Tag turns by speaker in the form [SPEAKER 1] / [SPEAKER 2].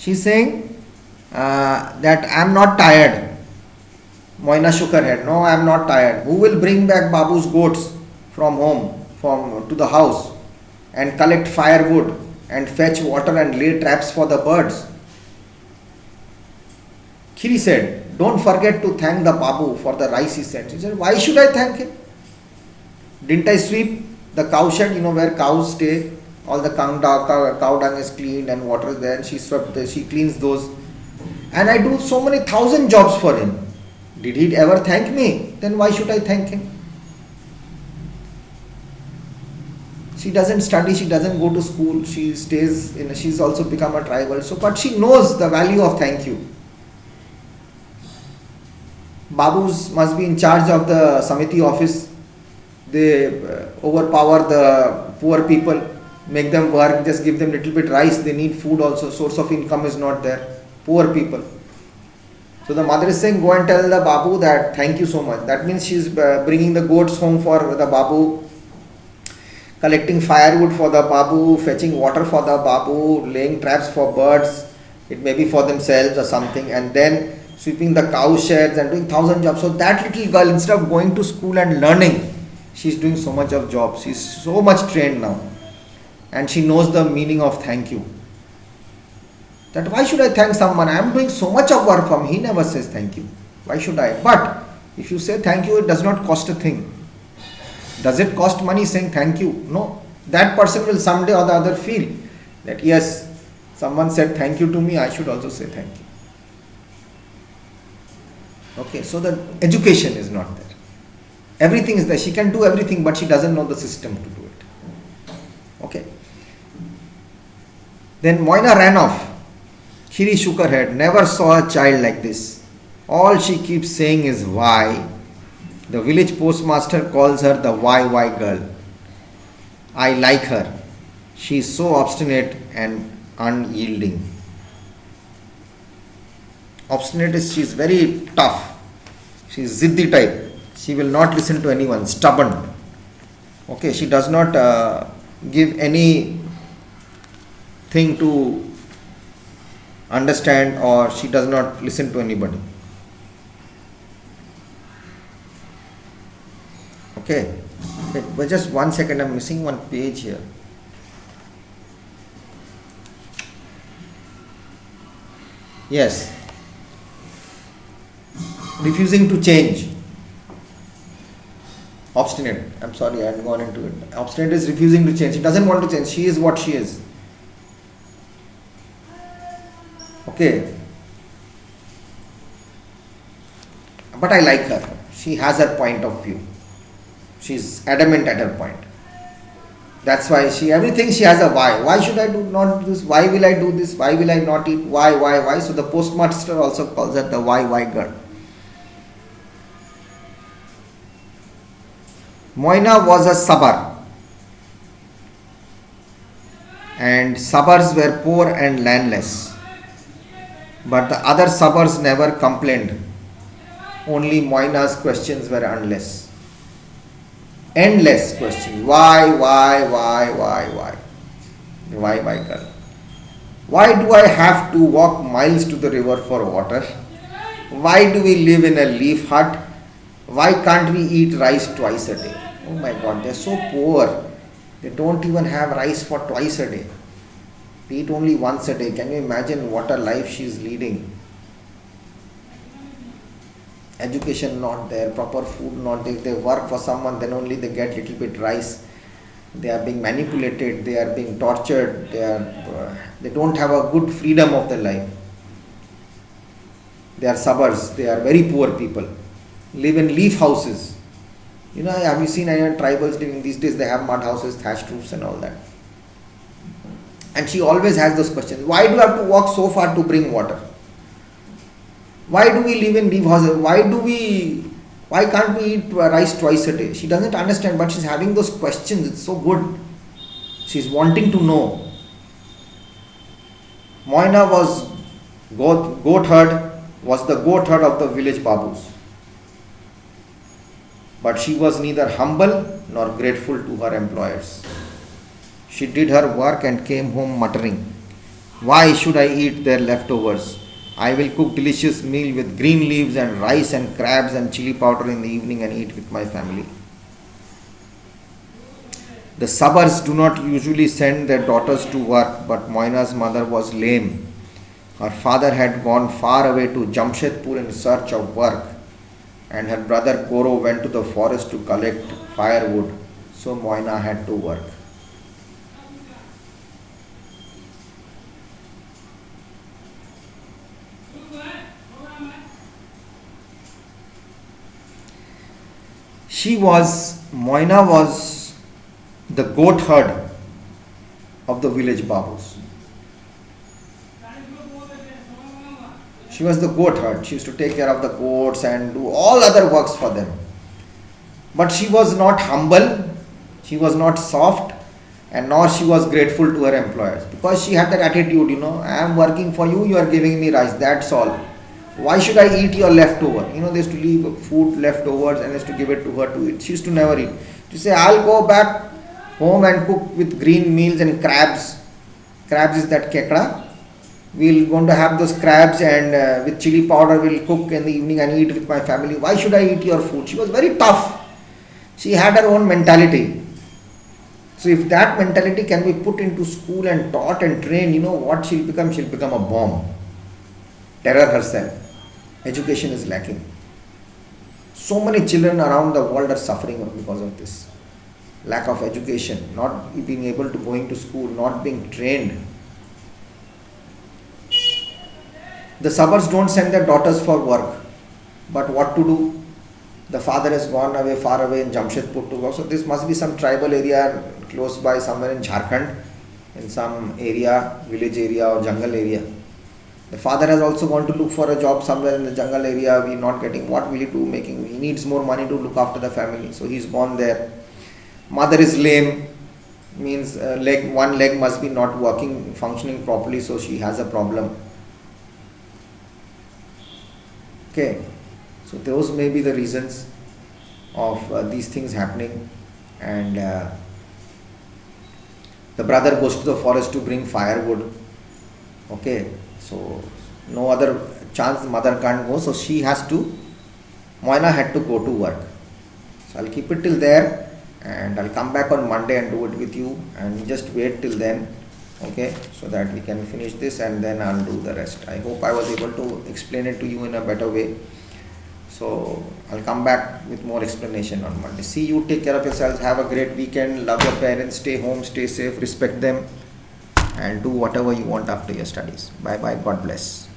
[SPEAKER 1] She's saying that I am not tired. Moina shook her head. No, I am not tired. Who will bring back Babu's goats from home, from to the house, and collect firewood and fetch water and lay traps for the birds? Khiri said, don't forget to thank the Babu for the rice he sent. She said, why should I thank him? Didn't I sweep the cow shed, where cows stay? All the cow dung is cleaned and water is there. And she cleans those. And I do so many 1,000 jobs for him. Did he ever thank me? Then why should I thank him? She doesn't study, she doesn't go to school, she stays she's also become a tribal. So, but she knows the value of thank you. Babus must be in charge of the Samiti office. They overpower the poor people, make them work, just give them little bit rice. They need food also. Source of income is not there. Poor people. So the mother is saying, go and tell the Babu that thank you so much. That means she's bringing the goats home for the Babu, collecting firewood for the Babu, fetching water for the Babu, laying traps for birds. It may be for themselves or something, and then sweeping the cow sheds and doing 1,000 jobs. So that little girl, instead of going to school and learning, she's doing so much of jobs. She's so much trained now. And she knows the meaning of thank you. That why should I thank someone? I am doing so much of work for me. He never says thank you. Why should I? But if you say thank you, it does not cost a thing. Does it cost money saying thank you? No. That person will someday or the other feel that yes, someone said thank you to me, I should also say thank you. Okay, so the education is not there. Everything is there. She can do everything, but she doesn't know the system to do it. Okay. Then Moina ran off. Khiri shook her head. Never saw a child like this. All she keeps saying is why. The village postmaster calls her the why girl. I like her. She is so obstinate and unyielding. Obstinate is she is very tough. She is ziddi type. She will not listen to anyone. Stubborn. Okay, she does not give any thing to understand, or she does not listen to anybody. Okay, wait just 1 second, I'm missing one page here. Yes, refusing to change. Obstinate, I'm sorry, I had gone into it. Obstinate is refusing to change. She doesn't want to change. She is what she is. Okay, but I like her. She has her point of view. She's adamant at her point. That's why everything she has a why. Why should I not do this? Why will I do this? Why will I not eat? Why? So the postmaster also calls her the why girl. Moina was a sabar, and sabars were poor and landless. But the other sabars never complained. Only Moina's questions were endless questions. Why, girl? Why do I have to walk miles to the river for water? Why do we live in a leaf hut? Why can't we eat rice twice a day? Oh my God, they're so poor. They don't even have rice for twice a day. They eat only once a day. Can you imagine what a life she's leading? Education not there, proper food not there. They work for someone, then only they get little bit rice. They are being manipulated, they are being tortured, they don't have a good freedom of their life. They are sabars, they are very poor people. Live in leaf houses. Have you seen any tribals living these days? They have mud houses, thatched roofs and all that. And she always has those questions. Why do I have to walk so far to bring water? Why do we live in leaf houses? Why can't we eat rice twice a day? She doesn't understand, but she's having those questions. It's so good. She's wanting to know. Moina was the goat herd of the village babus. But she was neither humble nor grateful to her employers. She did her work and came home muttering, Why should I eat their leftovers? I will cook delicious meal with green leaves and rice and crabs and chili powder in the evening and eat with my family. The Sabars do not usually send their daughters to work, but Moina's mother was lame. Her father had gone far away to Jamshedpur in search of work, and her brother Koro went to the forest to collect firewood, so Moina had to work. Moina was the goat herd of the village Babus. She was the goat herd. She used to take care of the goats and do all other works for them. But she was not humble, she was not soft, and nor she was grateful to her employers, because she had that attitude, I am working for you, you are giving me rice, that's all. Why should I eat your leftover? They used to leave food leftovers and used to give it to her to eat. She used to never eat. She say, I'll go back home and cook with green meals and crabs. Crabs is that kekra. We'll going to have those crabs and with chili powder we'll cook in the evening and eat with my family. Why should I eat your food? She was very tough. She had her own mentality. So if that mentality can be put into school and taught and trained, what she'll become? She'll become a bomb. Terror herself. Education is lacking. So many children around the world are suffering because of this. Lack of education, not being able to going to school, not being trained. The Sabars don't send their daughters for work. But what to do? The father has gone away, far away in Jamshedpur to work. So this must be some tribal area close by, somewhere in Jharkhand, in some area, village area or jungle area. The father has also gone to look for a job somewhere in the jungle area. We are not getting. What will he do? He needs more money to look after the family. So he's gone there. Mother is lame, means one leg must be not working, functioning properly. So she has a problem. Okay. So those may be the reasons of these things happening. And the brother goes to the forest to bring firewood. Okay. So no other chance, the mother can't go, so she has to, Moina had to go to work. So I'll keep it till there and I'll come back on Monday and do it with you, and just wait till then, okay, so that we can finish this and then I'll do the rest. I hope I was able to explain it to you in a better way. So I'll come back with more explanation on Monday. See you, take care of yourselves, have a great weekend, love your parents, stay home, stay safe, respect them, and do whatever you want after your studies. Bye bye. God bless.